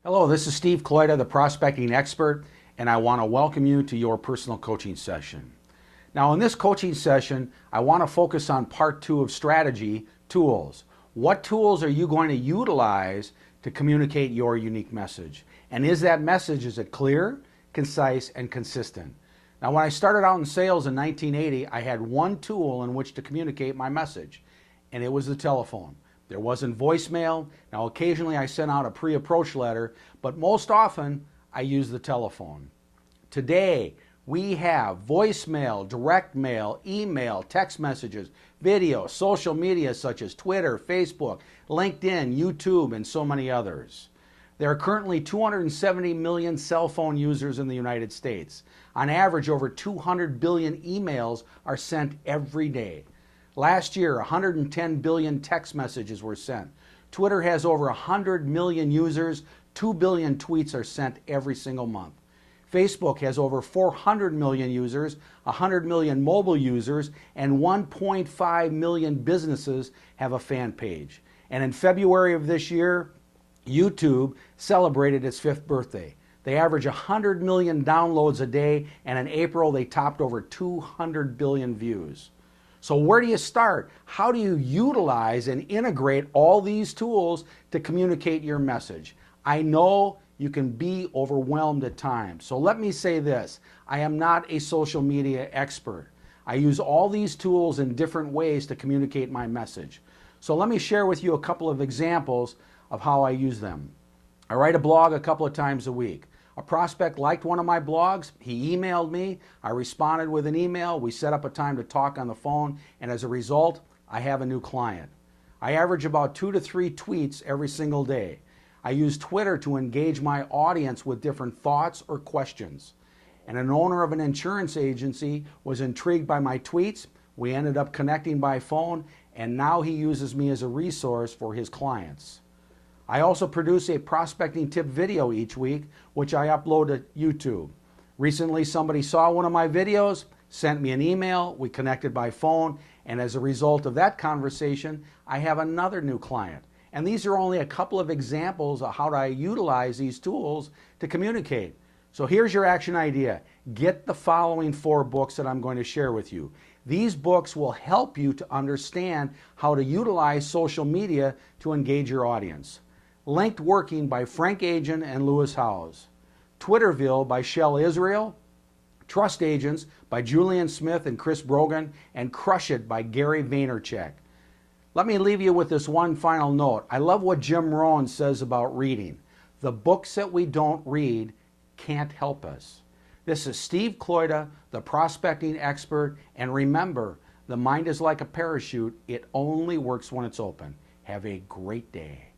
Hello, this is Steve Kloida, the prospecting expert, and I want to welcome you to your personal coaching session. Now, in this coaching session, I want to focus on part 2 of strategy, tools. What tools are you going to utilize to communicate your unique message? And is that message, is it clear, concise, and consistent? Now, when I started out in sales in 1980, I had one tool in which to communicate my message, and it was the telephone. There wasn't voicemail. Now, occasionally I sent out a pre-approach letter, but most often I use the telephone. Today, we have voicemail, direct mail, email, text messages, video, social media such as Twitter, Facebook, LinkedIn, YouTube, and so many others. There are currently 270 million cell phone users in the United States. On average, over 200 billion emails are sent every day. Last year, 110 billion text messages were sent. Twitter has over 100 million users. 2 billion tweets are sent every single month. Facebook has over 400 million users, 100 million mobile users, and 1.5 million businesses have a fan page. And in February of this year, YouTube celebrated its 5th birthday. They average 100 million downloads a day, and in April they topped over 200 billion views. So where do you start? How do you utilize and integrate all these tools to communicate your message? I know you can be overwhelmed at times. So let me say this. I am not a social media expert. I use all these tools in different ways to communicate my message. So let me share with you a couple of examples of how I use them. I write a blog a couple of times a week. A prospect liked one of my blogs, he emailed me, I responded with an email, we set up a time to talk on the phone, and as a result, I have a new client. I average about 2 to 3 tweets every single day. I use Twitter to engage my audience with different thoughts or questions. And an owner of an insurance agency was intrigued by my tweets, we ended up connecting by phone, and now he uses me as a resource for his clients. I also produce a prospecting tip video each week, which I upload to YouTube. Recently, somebody saw one of my videos, sent me an email, we connected by phone, and as a result of that conversation, I have another new client. And these are only a couple of examples of how I utilize these tools to communicate. So here's your action idea. Get the following 4 books that I'm going to share with you. These books will help you to understand how to utilize social media to engage your audience. Linked Working by Frank Agin and Lewis Howes. Twitterville by Shel Israel. Trust Agents by Julian Smith and Chris Brogan. And Crush It by Gary Vaynerchuk. Let me leave you with this one final note. I love what Jim Rohn says about reading. The books that we don't read can't help us. This is Steve Kloida, the prospecting expert, and remember, the mind is like a parachute. It only works when it's open. Have a great day.